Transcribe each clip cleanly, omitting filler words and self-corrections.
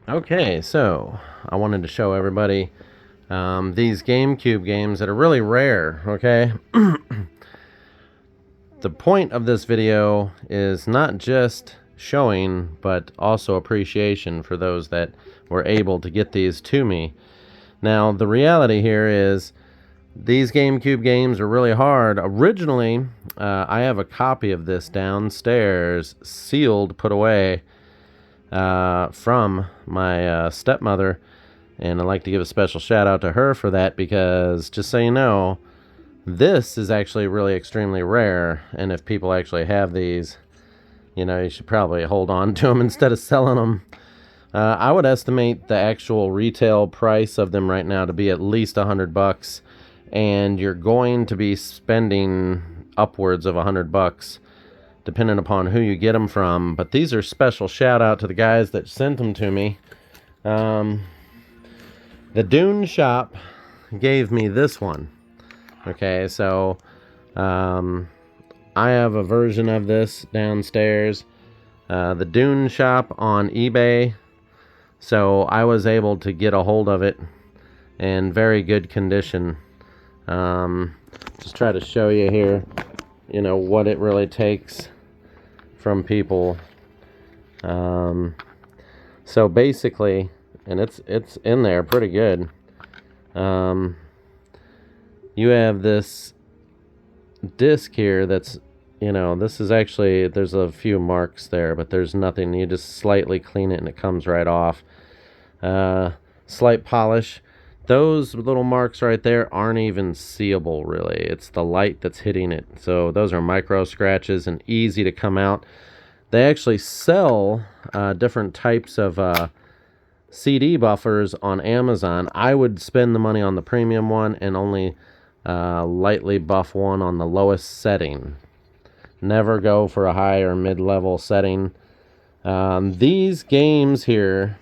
Okay, so I wanted to show everybody these GameCube games that are really rare, okay? The point of this video is not just showing, but also appreciation for those that were able to get these to me. Now, the reality here is these GameCube games are really hard. Originally, I have a copy of this downstairs, sealed, put away, from my stepmother, and I'd like to give a special shout out to her for that, because just so you know, this is actually really extremely rare, and if people actually have these, you should probably hold on to them instead of selling them. I would estimate the actual retail price of them right now to be at least $100, and you're going to be spending upwards of $100 depending upon who you get them from. But these are special shout out to the guys that sent them to me. The DUNE shop gave me this one. Okay, so I have a version of this downstairs. The DUNE shop on eBay. So I was able to get a hold of it in very good condition. Just try to show you here, what it really takes from people. So basically, and it's in there pretty good. You have this disc here that's, this is actually, there's a few marks there, but there's nothing. You just slightly clean it and it comes right off. Slight polish. Those little marks right there aren't even seeable, really. It's the light that's hitting it. So those are micro scratches and easy to come out. They actually sell different types of CD buffers on Amazon. I would spend the money on the premium one and only lightly buff one on the lowest setting. Never go for a high or mid-level setting. These games here,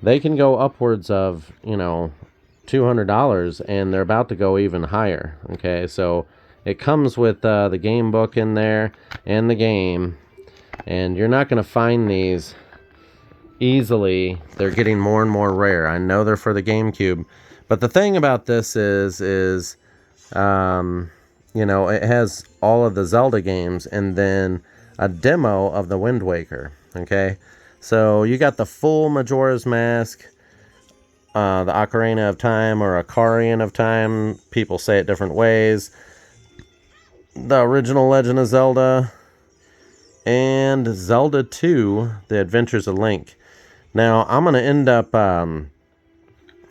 they can go upwards of, $200, and they're about to go even higher. Okay, so it comes with the game book in there and the game, and you're not going to find these easily. They're getting more and more rare. I know they're for the GameCube, but the thing about this is it has all of the Zelda games and then a demo of the Wind Waker. Okay, so you got the full Majora's Mask, the Ocarina of Time, or Ocarina of Time. People say it different ways. The original Legend of Zelda, and Zelda 2, The Adventures of Link. Now, I'm going to end up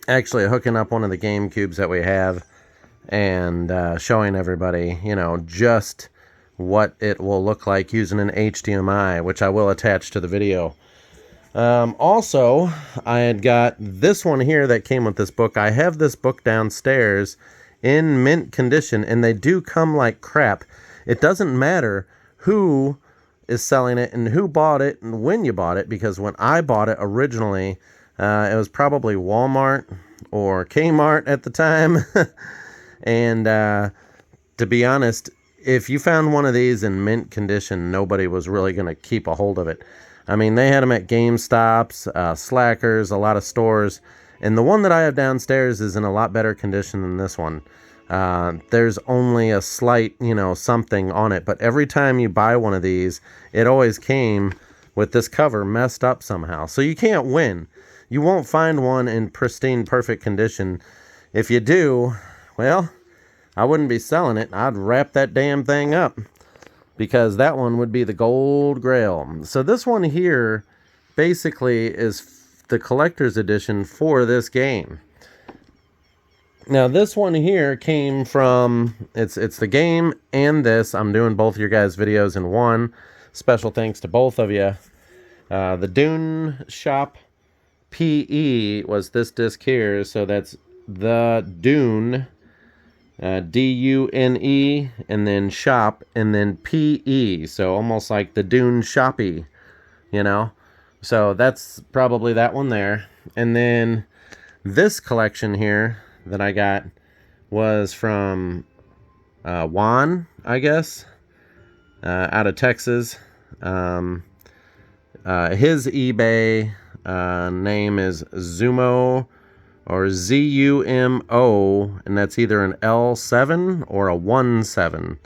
actually hooking up one of the GameCubes that we have and showing everybody, just what it will look like using an HDMI, which I will attach to the video. Also, I had got this one here that came with this book. I have this book downstairs in mint condition, and they do come like crap. It doesn't matter who is selling it and who bought it and when you bought it, because when I bought it originally, it was probably Walmart or Kmart at the time. And to be honest, if you found one of these in mint condition, nobody was really going to keep a hold of it. I mean, they had them at GameStops, Slackers, a lot of stores. And the one that I have downstairs is in a lot better condition than this one. There's only a slight, something on it. But every time you buy one of these, it always came with this cover messed up somehow. So you can't win. You won't find one in pristine, perfect condition. If you do, well, I wouldn't be selling it. I'd wrap that damn thing up, because that one would be the gold grail. So this one here basically is the collector's edition for this game. Now this one here came from, it's the game and this. I'm doing both of your guys' videos in one. Special thanks to both of you. The DUNE shop PE was this disc here. So that's the DUNE, DUNE, and then shop, and then PE. So almost like the DUNE shoppy, So that's probably that one there. And then this collection here that I got was from Juan, I guess, out of Texas. His eBay Name is Zumo, or ZUMO, and that's either an L7 or a 17.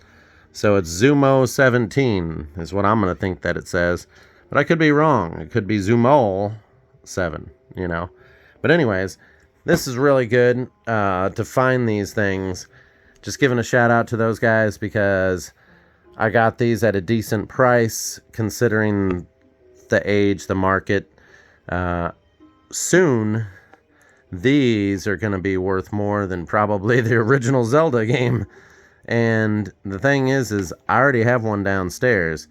So it's Zumo 17 is what I'm going to think that it says. But I could be wrong. It could be Zumol 7, you know. But anyways, this is really good to find these things. Just giving a shout out to those guys because I got these at a decent price considering the age, the market. Soon, these are going to be worth more than probably the original Zelda game. And the thing is I already have one downstairs.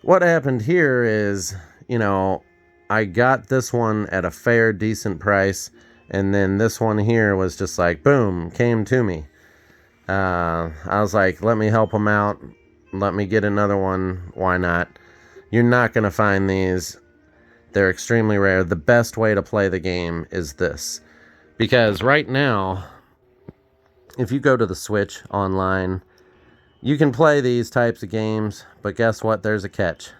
What happened here is, you know, I got this one at a fair, decent price, and then this one here was just like, boom, came to me. I was like, let me help them out. Let me get another one. Why not? You're not going to find these. They're extremely rare. The best way to play the game is this. Because right now, if you go to the Switch online, you can play these types of games, but guess what? There's a catch.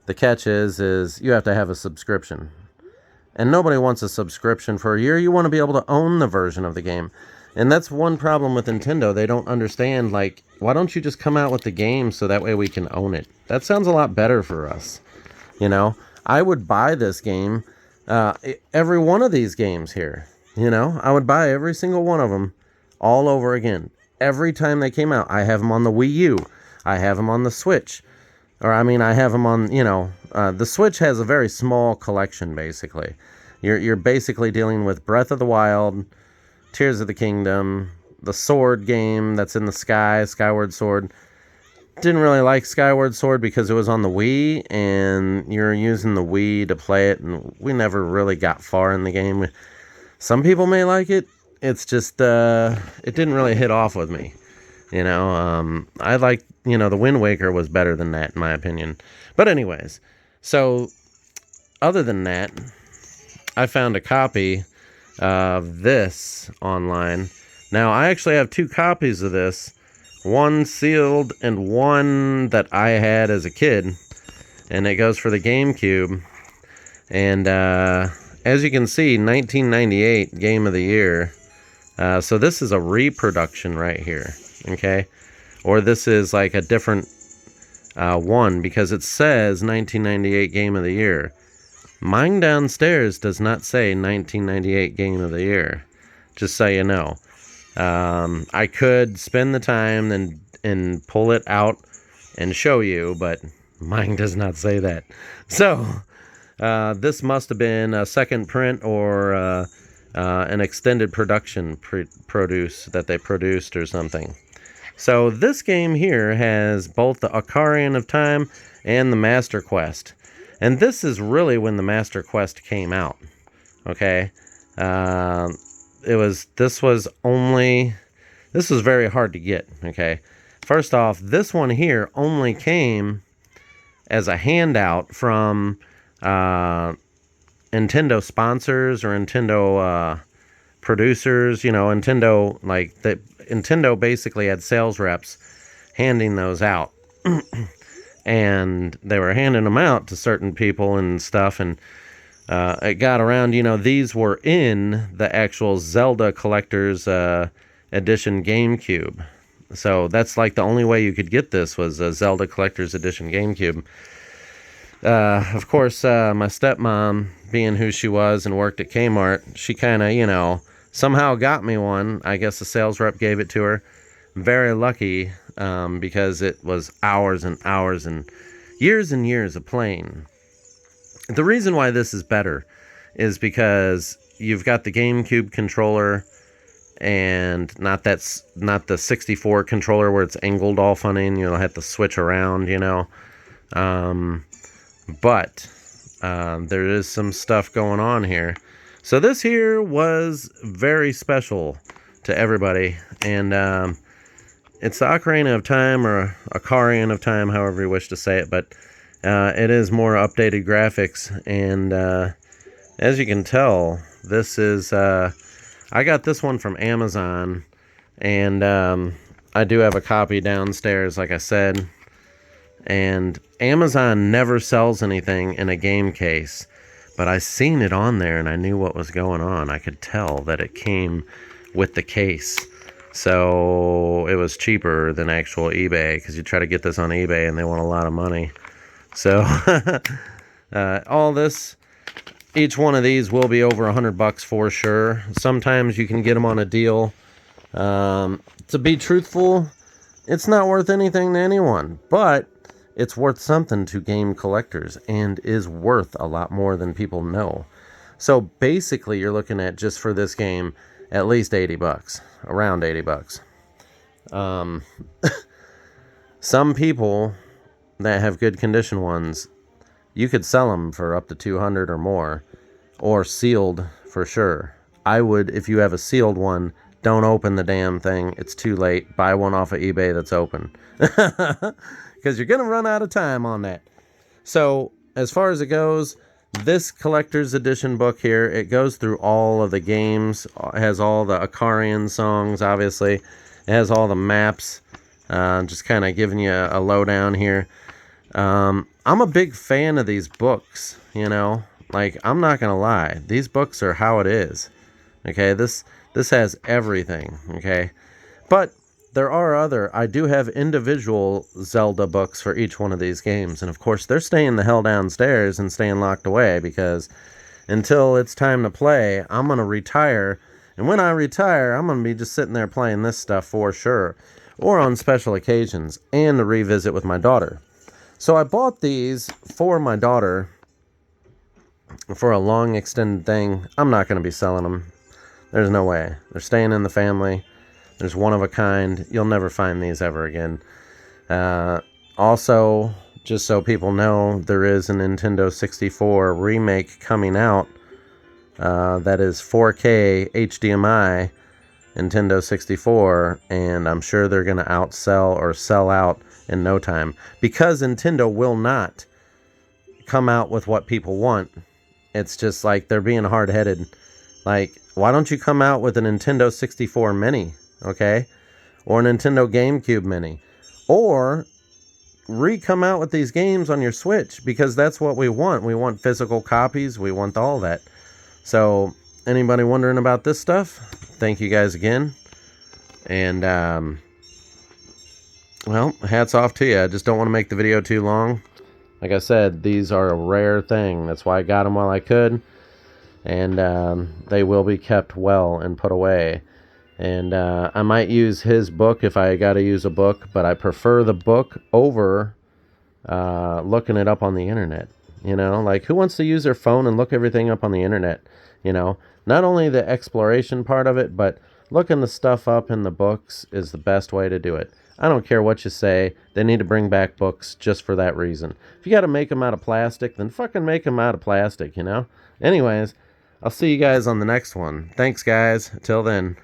The catch is you have to have a subscription. And nobody wants a subscription for a year. You want to be able to own the version of the game. And that's one problem with Nintendo. They don't understand, like, why don't you just come out with the game so that way we can own it? That sounds a lot better for us. You know, I would buy this game, every one of these games here. You know, I would buy every single one of them all over again. Every time they came out, I have them on the Wii U. I have them on the Switch. Or, I mean, I have them on, you know, the Switch has a very small collection, basically. You're basically dealing with Breath of the Wild, Tears of the Kingdom, the Sword game that's in the sky, Skyward Sword. Didn't really like Skyward Sword because it was on the Wii, and you're using the Wii to play it, and we never really got far in the game. Some people may like it. It's just, it didn't really hit off with me. You know, I like, you know, the Wind Waker was better than that, in my opinion. But anyways, so, other than that, I found a copy of this online. Now, I actually have 2 copies of this. One sealed and one that I had as a kid. And it goes for the GameCube. And, as you can see, 1998 Game of the Year. So this is a reproduction right here, okay? Or this is like a different one because it says 1998 Game of the Year. Mine downstairs does not say 1998 Game of the Year, just so you know. I could spend the time and pull it out and show you, but mine does not say that. So, this must have been a second print or an extended production produce that they produced or something. So this game here has both the Ocarina of Time and the Master Quest. And this is really when the Master Quest came out. Okay? This was very hard to get. Okay? First off, this one here only came as a handout from Nintendo sponsors or Nintendo producers. You know, Nintendo basically had sales reps handing those out. And they were handing them out to certain people and stuff, and it got around, you know, these were in the actual Zelda Collector's Edition GameCube. So that's like the only way you could get this was a Zelda Collector's Edition GameCube. Of course, my stepmom, being who she was and worked at Kmart, she kind of, you know, somehow got me one. I guess the sales rep gave it to her. Very lucky, because it was hours and hours and years of playing. The reason why this is better is because you've got the GameCube controller and not the 64 controller where it's angled all funny and you'll have to switch around, you know. But there is some stuff going on here. So this here was very special to everybody, and it's the Ocarina of Time, or Ocarina of Time, however you wish to say it, but it is more updated graphics, and as you can tell, this is, I got this one from Amazon, and I do have a copy downstairs, like I said, and Amazon never sells anything in a game case. But I seen it on there and I knew what was going on. I could tell that it came with the case. So it was cheaper than actual eBay, because you try to get this on eBay and they want a lot of money. So all this, each one of these will be over $100 for sure. Sometimes you can get them on a deal. To be truthful, it's not worth anything to anyone, but it's worth something to game collectors and is worth a lot more than people know. So basically you're looking at, just for this game, at least $80, around $80. Some people that have good condition ones, you could sell them for up to $200 or more, or sealed for sure. I would, if you have a sealed one, don't open the damn thing. It's too late. Buy one off of eBay that's open. Because you're going to run out of time on that. So, as far as it goes, this collector's edition book here, it goes through all of the games. It has all the Icarian songs, obviously. It has all the maps. Just kind of giving you a lowdown here. I'm a big fan of these books, you know. Like, I'm not going to lie. These books are how it is. Okay, this has everything, okay? But there are I do have individual Zelda books for each one of these games. And of course, they're staying the hell downstairs and staying locked away, because until it's time to play, I'm going to retire. And when I retire, I'm going to be just sitting there playing this stuff for sure. Or on special occasions, and to revisit with my daughter. So I bought these for my daughter for a long extended thing. I'm not going to be selling them. There's no way. They're staying in the family. There's one of a kind. You'll never find these ever again. Also, just so people know, there is a Nintendo 64 remake coming out that is 4K HDMI Nintendo 64, and I'm sure they're going to outsell or sell out in no time, because Nintendo will not come out with what people want. It's just like they're being hard-headed. Like, why don't you come out with a Nintendo 64 Mini, okay? Or a Nintendo GameCube Mini. Or come out with these games on your Switch, because that's what we want. We want physical copies. We want all that. So, anybody wondering about this stuff? Thank you guys again. And, well, hats off to you. I just don't want to make the video too long. Like I said, these are a rare thing. That's why I got them while I could. And they will be kept well and put away. And I might use his book if I got to use a book, but I prefer the book over looking it up on the internet. You know, like, who wants to use their phone and look everything up on the internet? You know, not only the exploration part of it, but looking the stuff up in the books is the best way to do it. I don't care what you say. They need to bring back books just for that reason. If you got to make them out of plastic, then fucking make them out of plastic, you know? Anyways, I'll see you guys on the next one. Thanks, guys. Till then.